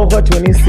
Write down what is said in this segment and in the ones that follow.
Over 26.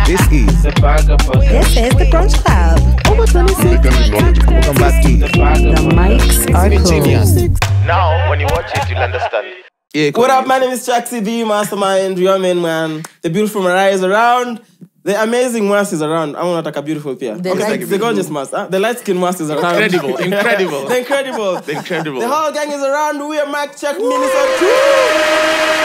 This is the Bagger Podcast. This is the Brunch Club. Over 26. welcome back to The mics are closed. Now, when you watch it, you'll understand. Yeah, What up, my name is Chaxy, the mastermind, your main man. The beautiful Mariah is around. The amazing Mwass is around. I'm not like a beautiful peer. The gorgeous Mwass. Huh? The light-skinned Mwass is around. Incredible. The incredible. The incredible. The whole gang is around. We are MIC CHEQUE MINISODE.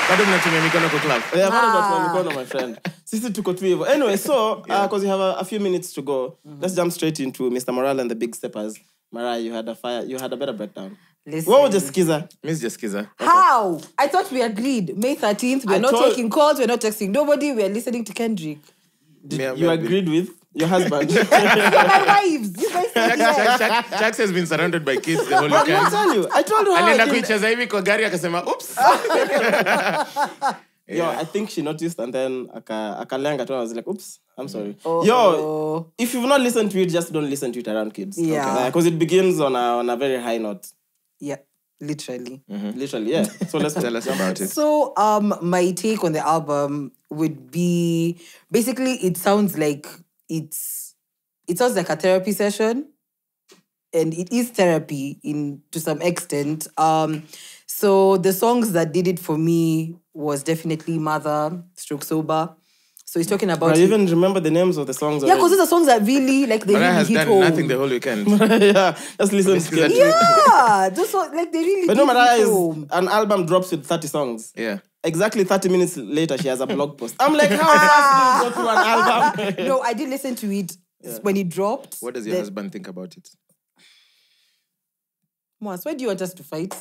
Bado mnatumia mikono kwa club. Yeah, my friend. Sisi tuko tu hivyo. Anyway, so, because we have a few minutes to go, let's jump straight into Mr. Morale and the Big Steppers. Mariah, you had a better breakdown. Listen. What was the skiza? Miss Skiza. How? I thought we agreed. May 13th, we're not taking calls, we're not texting nobody, we're listening to Kendrick. You agreed with your husband? My wives. You guys said yes. Chaxy has been surrounded by kids the whole What did I weekend. tell you? I told you how I Alienda did. kuicheza hivi kwa gari akasema oops. Yo, I think she noticed and then akalenga tu. I was like, oops, I'm sorry. Oh. Yo, if you've not listened to it, just don't listen to it around kids. Yeah. Because it begins on a very high note. Yeah, literally. Literally, yeah. So let's Tell us about it. So, my take on the album would be basically it sounds like a therapy session, and it is therapy to some extent. So the songs that did it for me was definitely Mother, Sober. So he's talking about. I even remember the names of the songs. Yeah, because those are songs that really they Mariah really has hit done home. nothing the whole weekend. Yeah, just listen to it. Yeah, those songs they really. But no, hit Mariah home. an album drops with 30 songs. Yeah. Exactly 30 minutes later, she has a blog post. I'm like, how fast do you go through an album? No, I did listen to it when it dropped. What does your husband think about it? Mwass, why do you want us to fight?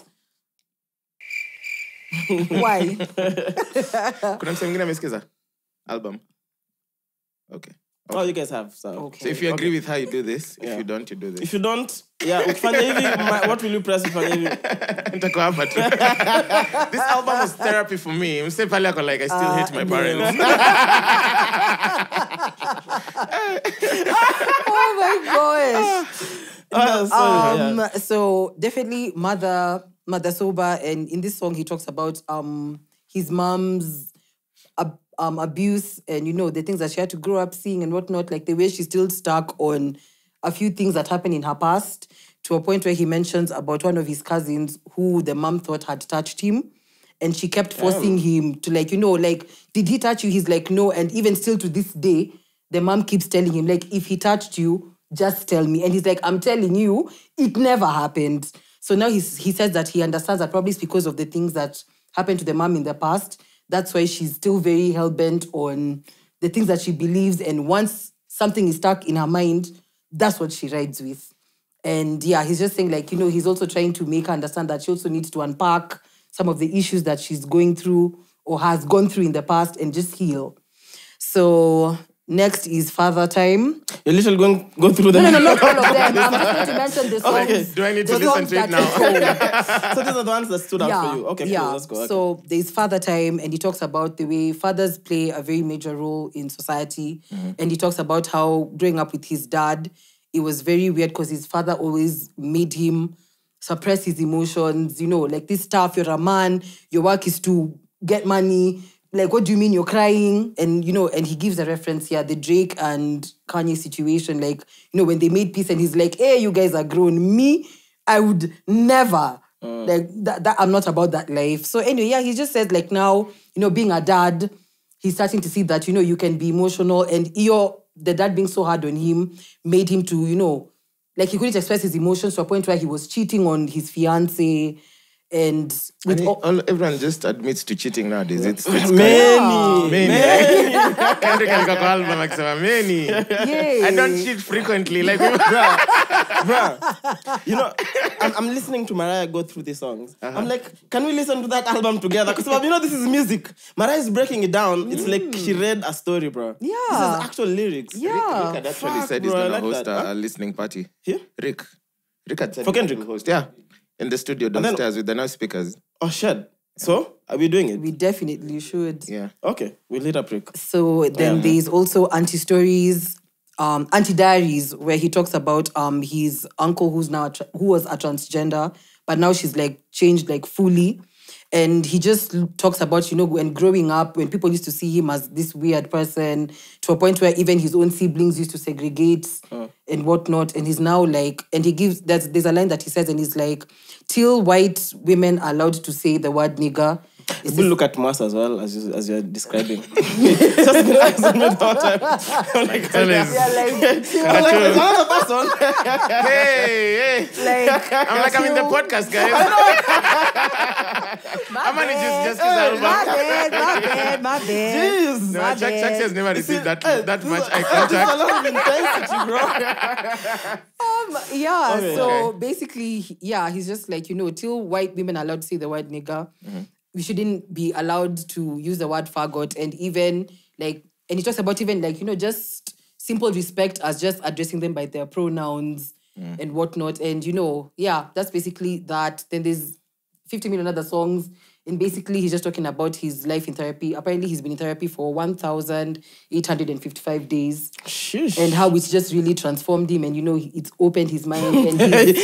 Why? Kuna msee mwingine amesikiza album? Okay. Oh, you guys have. So, Okay. So if you agree with how you do this, if you don't, you do this. If you don't, ukifanya hivi, what will you press ukifanya hivi? Nitakuwa hapa tu. This album was therapy for me. Mse pale ako like, I still hate my parents. Oh my gosh. Sorry, So definitely Mother Sober, and in this song he talks about his mom's abuse and the things that she had to grow up seeing and whatnot, like the way she's still stuck on a few things that happened in her past, to a point where he mentions about one of his cousins who the mom thought had touched him, and she kept forcing him to did he touch you? He's like, no. And even still to this day, the mom keeps telling him, like, if he touched you, just tell me. And he's like, I'm telling you, it never happened. So now he says that he understands that probably it's because of the things that happened to the mom in the past. That's why she's still very hell-bent on the things that she believes. And once something is stuck in her mind, that's what she rides with. And yeah, he's just saying he's also trying to make her understand that she also needs to unpack some of the issues that she's going through or has gone through in the past and just heal. So next is Father Time. You're literally go through them. No, not all of them. I'm just going to mention the songs. Okay. Do I need to listen to it now? So these are the ones that stood out for you. Okay, cool, let's go. Okay. So there's Father Time, and he talks about the way fathers play a very major role in society. And he talks about how growing up with his dad, it was very weird because his father always made him suppress his emotions. Like this stuff, you're a man, your work is to get money. Like, what do you mean you're crying? And, and he gives a reference here, the Drake and Kanye situation. Like, when they made peace and he's like, hey, you guys are grown. Me, I would never. Like, that I'm not about that life. So anyway, he just says, like, now, being a dad, he's starting to see that, you can be emotional. And the dad being so hard on him made him to, like, he couldn't express his emotions to a point where he was cheating on his fiancée. And everyone just admits to cheating nowadays. It's many. Kendrick alikuwa kwa album akisema many. I don't cheat frequently. Like, bruh. I'm listening to Mariah go through these songs. I'm like, can we listen to that album together? Because this is music. Mariah is breaking it down. It's like she read a story, bro. Yeah. This is actual lyrics. Yeah. Rick had actually said he's going to host a listening party. Here? Rick had said for Kendrick? host. Yeah. In the studio downstairs with the noise speakers. Oh, shit. So, are we doing it? We definitely should. Yeah. Okay, we'll hit up Rick. So then there's also Anti-Stories, Anti-Diaries, where he talks about his uncle who was a transgender, but now she's like changed like fully. And he just talks about, when growing up, when people used to see him as this weird person, to a point where even his own siblings used to segregate and whatnot. And he's now like, and he gives, there's a line that he says, and he's like, till white women are allowed to say the word nigger. People look at Mwass as well, as you're describing. Just relax on me the whole time. I'm like, it's another person. Hey. I'm in the podcast, guys. I'm gonna just his album. My bad. Jeez. No, Chaxy has never received that much eye There's a contact. lot of intensity, bro. So basically, he's just like, till white women are allowed to say the word nigger, we shouldn't be allowed to use the word faggot, and even like, and he talks about even like, just simple respect as just addressing them by their pronouns and whatnot. And that's basically that. Then there's 50 million other songs, and basically he's just talking about his life in therapy. Apparently he's been in therapy for 1,855 days. Sheesh. And how it's just really transformed him, and it's opened his mind. And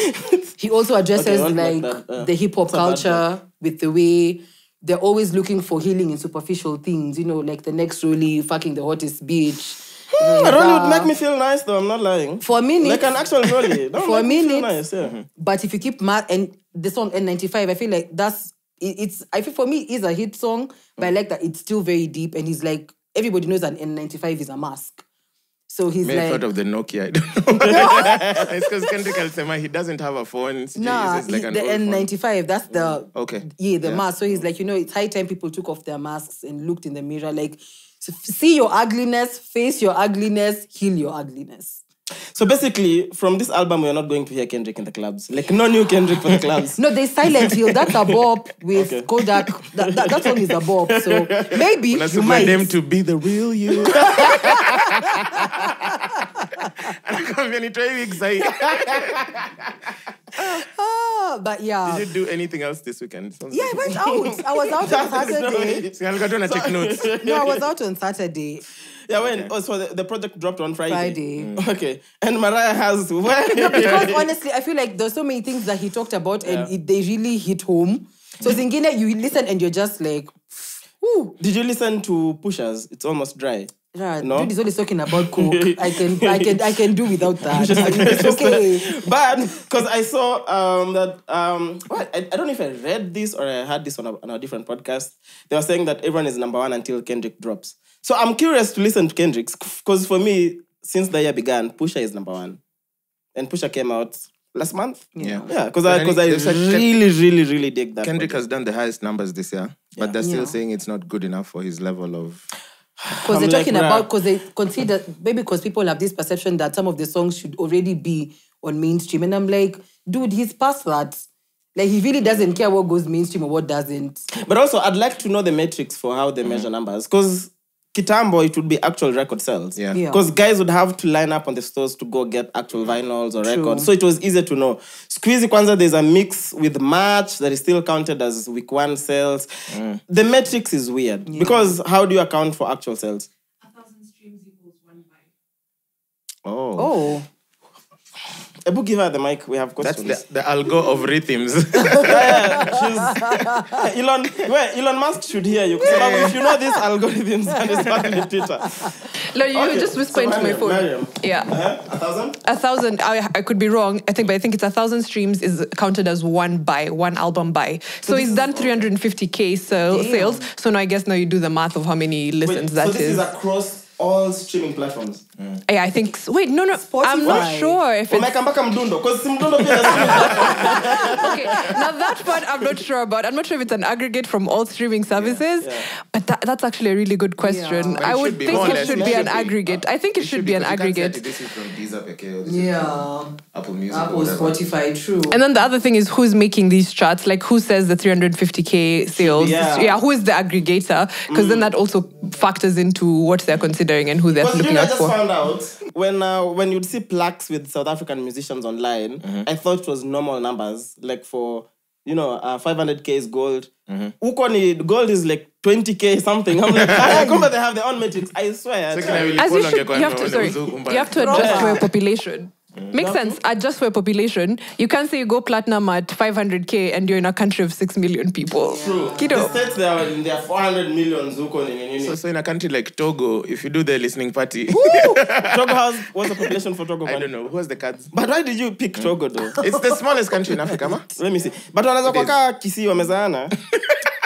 he also addresses the hip hop culture with the way they're always looking for healing in superficial things, like the next Rolly fucking the hottest bitch. Rolly would make me feel nice, though. I'm not lying. For a minute. Like an actual Rolly. For a minute. Nice, yeah. But if you keep and the song N95, I feel like I feel for me it's a hit song, but I like that it's still very deep. And he's like, everybody knows that N95 is a mask. So he's May I like, thought of the Nokia. I don't know. It's because Kendrick he doesn't have a phone. So nah, like an the old N95, phone. that's the the mask. So he's like, it's high time people took off their masks and looked in the mirror, like, see your ugliness, face your ugliness, heal your ugliness. So basically, from this album, we're not going to hear Kendrick in the clubs. Like, no new Kendrick for the clubs. No, there's Silent Hill. That's a bop with Kodak. That song is a bop. So maybe you might. them to be the real you. But yeah. Did you do anything else this weekend? Yeah, I went out. I was out on Saturday. Take notes. No, I was out on Saturday. Yeah, when? Oh, so the project dropped on Friday. Friday. Okay. And Mariah has... No, because honestly, I feel like there's so many things that he talked about and they really hit home. So Zingine, you listen and you're just like, ooh. Did you listen to Pusha's? It's Almost Dry. Yeah, no? Dude is always talking about coke. I can do without that. It's okay. But because I saw that I don't know if I read this or I heard this on a different podcast. They were saying that everyone is number one until Kendrick drops. So I'm curious to listen to Kendrick's, because for me, since the year began, Pusha is number one, and Pusha came out last month. Yeah, because I really dig that. Kendrick has done the highest numbers this year, but they're still saying it's not good enough for his level of. Because they're talking about, because they consider, maybe because people have this perception that some of the songs should already be on mainstream. And I'm like, dude, he's past that. Like, he really doesn't care what goes mainstream or what doesn't. But also, I'd like to know the metrics for how they measure numbers. Because Kitambo, it would be actual record sales. Yeah. Because guys would have to line up on the stores to go get actual vinyls or records. So it was easier to know. Squeezy Kwanzaa, there's a mix with March that is still counted as week one sales. The metrics is weird. Because how do you account for actual sales? 1,000 streams equals 1 buy. Oh. Ebu, give her the mic. We have questions. That's the algo of rhythms. Elon Musk should hear you. If you know these algorithms, and it's not on Twitter. No, you just whisper into my phone. Mariam. Yeah. 1,000? 1,000. I could be wrong. I think it's 1,000 streams is counted as one album buy. So he's done 350K sales. So now I guess you do the math of how many listens that is. So this is across all streaming platforms. Yeah, I think. Wait, no. Spotify. I'm not sure if it's. Okay, now that part I'm not sure about. I'm not sure if it's an aggregate from all streaming services, but that's actually a really good question. Yeah. I would think it should be an aggregate. I think it should be an aggregate. This is from Deezer, Apple Music, Apple, Spotify, true. And then the other thing is who's making these charts? Like who says the 350K sales? Yeah. Who is the aggregator? Because then that also factors into what they're considering and who they're looking out for. Out when you'd see plaques with South African musicians online, I thought it was normal numbers, like for 500K is gold. Ukoni gold is like 20K something. I'm like, I come they have their own metrics. I swear. As you have to adjust for your population. Makes sense. Adjust for population. You can't say you go platinum at 500K and you're in a country of 6 million people. True. Kiddo. The states there are 400 million zuko nini. So in a country like Togo, if you do the listening party, Togo has, what's the population for Togo? I don't know. Who has the cards? But why did you pick Togo though? It's the smallest country in Africa, ma? Let me see. But wanaweza kwa Kisii wamezaana.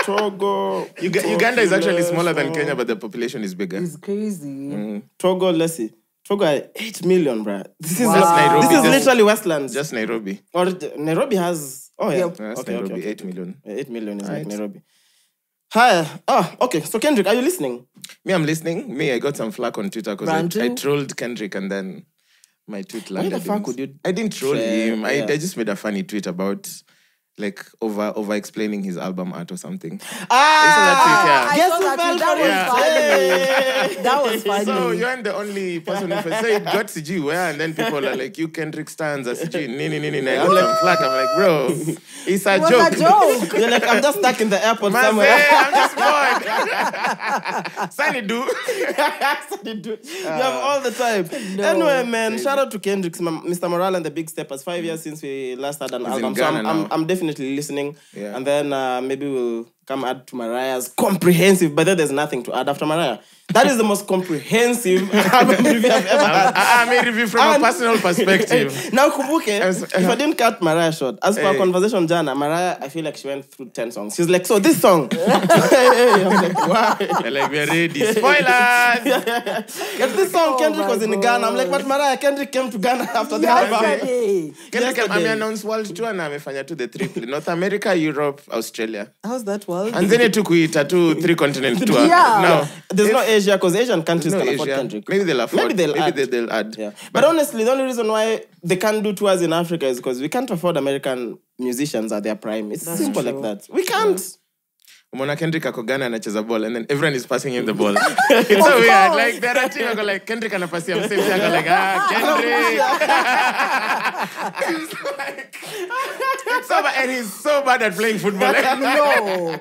Togo. Uganda is actually smaller than Kenya, but the population is bigger. It's crazy. Togo, let's see. Togo 8 million, bruh. This is Nairobi. This is literally Westlands. Just Nairobi. Or Nairobi has. Oh yeah. That's Nairobi, 8 million. 8 million is like Nairobi. Hi. Okay. So Kendrick, are you listening? Me, I'm listening. I got some flack on Twitter because I trolled Kendrick and then my tweet landed. Why the fuck would you? I didn't troll him. Yeah. I just made a funny tweet about like over explaining his album art or something. I Guess saw who that fell tweet. for it? That was funny. So you aren't the only person who said it got CG where, and then people are like, you Kendrick stands as CG. Nini. I got some flack. I'm like, bro, it's a It was joke. a joke. You're like, I'm just stuck in the airport Man, somewhere. say, I'm just bored. Sunny do. You have all the time. Anyway, man, shout out to Kendrick, Mr. Morale and the Big Steppers. 5 years since we last had an album. in So Ghana I'm definitely listening. Yeah. And then maybe we'll come add to Mariah's comprehensive, but then there's nothing to add after Mariah. That is the most comprehensive album review I've ever had. I made review from a personal perspective. Now, kumbuke, if I didn't cut Mariah short, as per our conversation, Jana, Mariah, I feel like she went through 10 songs. She's like, so this song. I'm like, why? They're like, we're ready. Spoilers! If this song, Kendrick was in Ghana. I'm like, but Mariah, Kendrick came to Ghana after the album. Kendrick Yesterday. announced world tour na amefanya tu the triple. North America, Europe, Australia. How's that world? And then it took 3 continent tour. Yeah. No. There's no Asia, because Asian countries No can afford Asia. Kendrick. Maybe they'll afford. Maybe they'll add. Yeah. But honestly, the only reason why they can't do tours in Africa is because we can't afford American musicians at their prime. It's simple like that. We can't. Umona Kendrick ako Ghana anacheza ball and then everyone is passing him the ball. It's so weird. Like there are teams go like Kendrick anapasia msame go like Kendrick. It's so bad, and he's so bad at playing football. No.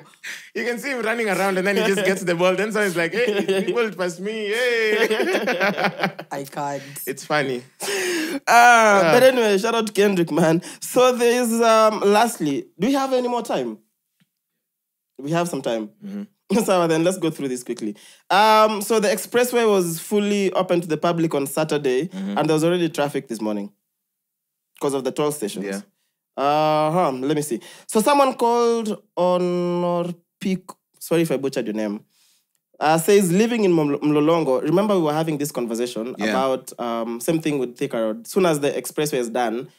You can see him running around and then he just gets the ball. Then someone's like, hey, he balled past me. Hey. I can't. It's funny. But anyway, shout out to Kendrick, man. So there's lastly, do we have any more time? We have some time. So then let's go through this quickly. So the expressway was fully open to the public on Saturday, and there was already traffic this morning because of the toll stations. Yeah. Let me see. So someone called on or Peak. Sorry if I butchered your name. Says living in Mlolongo. Remember we were having this conversation about same thing with Thika Road. Soon as the expressway is done,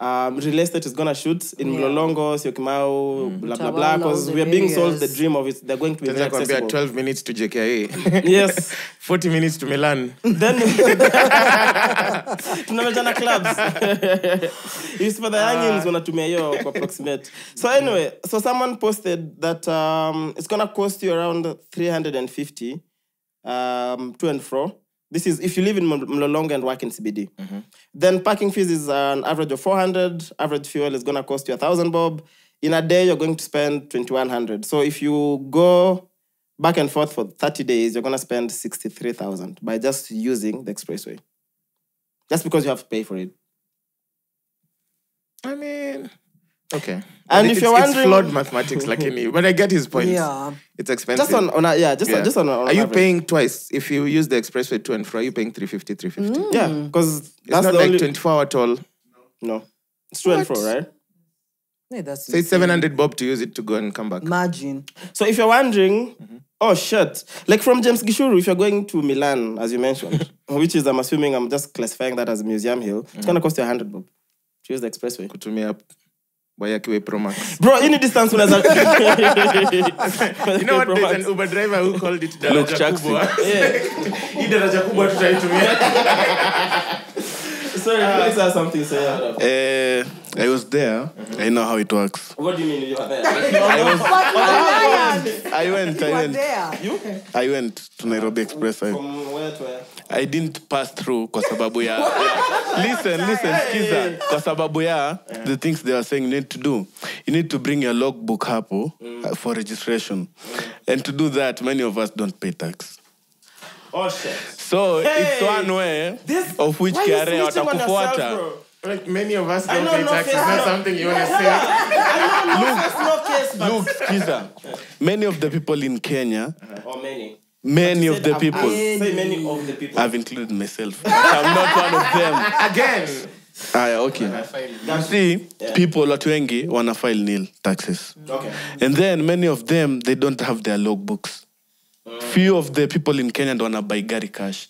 real estate is gonna shoot in Mlolongo, Syokimau, blah blah blah. Because we are being sold the dream of it. They're going to be very accessible. 12 minutes to JKA. Yes. 40 minutes to Milan. Then tunamejana clubs. It's for the youngins wanatumia hiyo kwa approximate. So anyway, so someone posted that it's gonna cost you around 350 to and fro. This is if you live in Mlolongo and work in CBD. Then parking fees is an average of 400. Average fuel is gonna cost you 1,000 bob. In a day, you're going to spend 2,100. So if you go back and forth for 30 days, you're gonna spend 63,000 by just using the expressway. Just because you have to pay for it. I mean, okay. And if you're wondering, it's flawed mathematics, like any, but I get his point. Yeah. It's expensive. just on Are you average. paying twice? If you use the expressway to and fro, are you paying 350? Yeah, because It's that's not the like only 24-hour toll. No, it's to and fro, right? Yeah, that's So it's 700 bob to use it to go and come back. Imagine. So if you're wondering, oh shit, like from James Gishuru, if you're going to Milan, as you mentioned, which is I'm assuming I'm just classifying that as a museum hill, it's gonna cost you 100 bob to use the expressway. Kutumia Wayakiwe Pro Max. Bro, any distance when You know what? There's an Uber driver who called it Daraja Kubwa. Hii Daraja Kubwa tutaitumia. Sorry, please say something. Say I was there. I know how it works. what do you mean you were there? I went. I went to Nairobi Expressway. From where to where? I didn't pass through kwa sababu ya listen, skiza. Kwa sababu ya the things they are saying you need to do. You need to bring your logbook hapo for registration. And to do that, many of us don't pay tax. Oh shit. So it's one way of which Why you KRA snitching on yourself, watakufuata. bro? Like many of us I don't know pay no taxes. face, Not no. something you want to say. No case, but... Look, Skiza, many of the people in Kenya, Or many. many of the people, Say many of the people. I've included myself. I'm not one of them. Again. Okay. You see, people, watu wengi, wanna file nil taxes. Okay. And then many of them, they don't have their logbooks. Few of the people in Kenya don't wanna buy gari cash.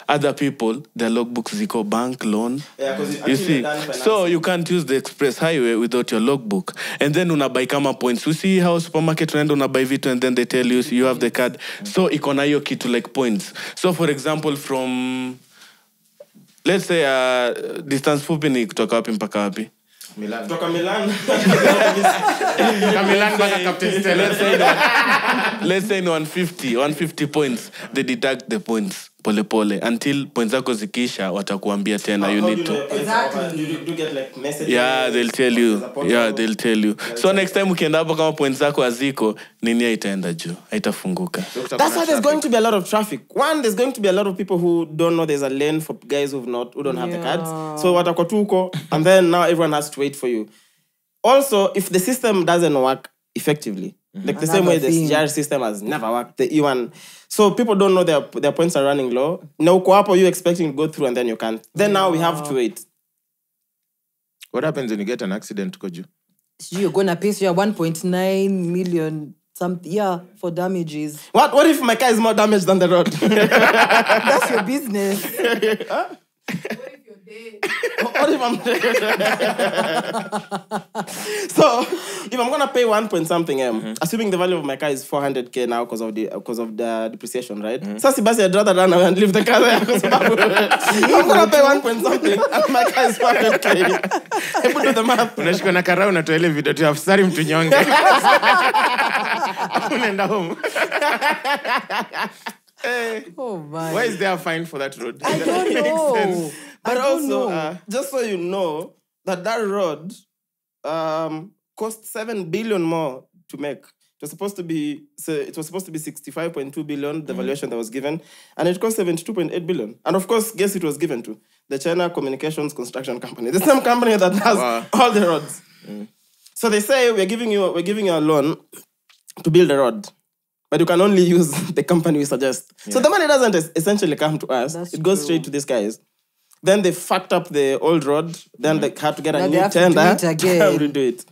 Other people, their logbooks ziko bank loan. Yeah, 'cause You see, so you can't use the express highway without your logbook. And then unabuy kama points. You see how supermarket unaenda unabuy vitu and then they tell you you have the card. So iko na hiyo kitu like points. So for example, from let's say distance fupi ni kutoka wapi mpaka wapi? Milan. Toka Milan. Milan back Captain Stella. Let's say in 150 points, they deduct the points pole pole until points zako zikisha watakuambia tena you need to. Exactly. Do you get like messages? Yeah, they'll tell you. Yeah, they'll tell you. So next time ukienda hapo kama points zako haziko, nini haitaenda juu, haitafunguka. That's why there's going to be a lot of traffic. One, there's going to be a lot of people who don't know there's a lane for guys who don't have the cards. So watakuwa tu huko, and then now everyone has to wait for you. Also, if the system doesn't work effectively, like the same way the CGR system has never worked, the E1. So people don't know their points are running low. Now, you expecting to go through and then you can't. Then now we have to wait. What happens when you get an accident, Koju? You're gonna pay 1.9 million something, for damages. What if my car is more damaged than the road? That's your business. What if I'm dead? So, if I'm gonna pay 1 point something assuming the value of my car is 400k now because of the depreciation, right? So, I'd rather run away and leave the car there. I'm gonna pay 1 point something and my car is 400k. People do the math. Unashika na karau na toile video tu afsari mtu nyonge. Unaenda home. Oh my. Why is there a fine for that road? I don't know. But also, just so you know, that road cost 7 billion more to make. It was supposed to be 65.2 billion, the valuation that was given, and it cost 72.8 billion. And of course, guess it was given to the China Communications Construction Company, the same company that has all the roads. So they say we're giving you a loan to build a road, but you can only use the company we suggest. Yeah. So the money doesn't essentially come to us; it goes straight to these guys. Then they fucked up the old road. Then they had to get a new tender to redo it.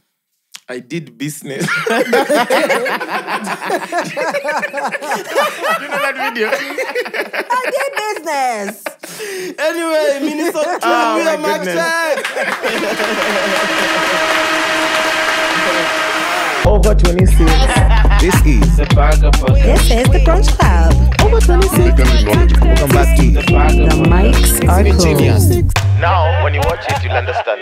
I did business. You know that video? I did business. Anyway, MINISODE, we are MIC CHEQUE. Over 26. This is the Bag of Podcast. This is the Brunch Club. Over 26. Welcome back to The mics are cool. Now, when you watch it, you'll understand.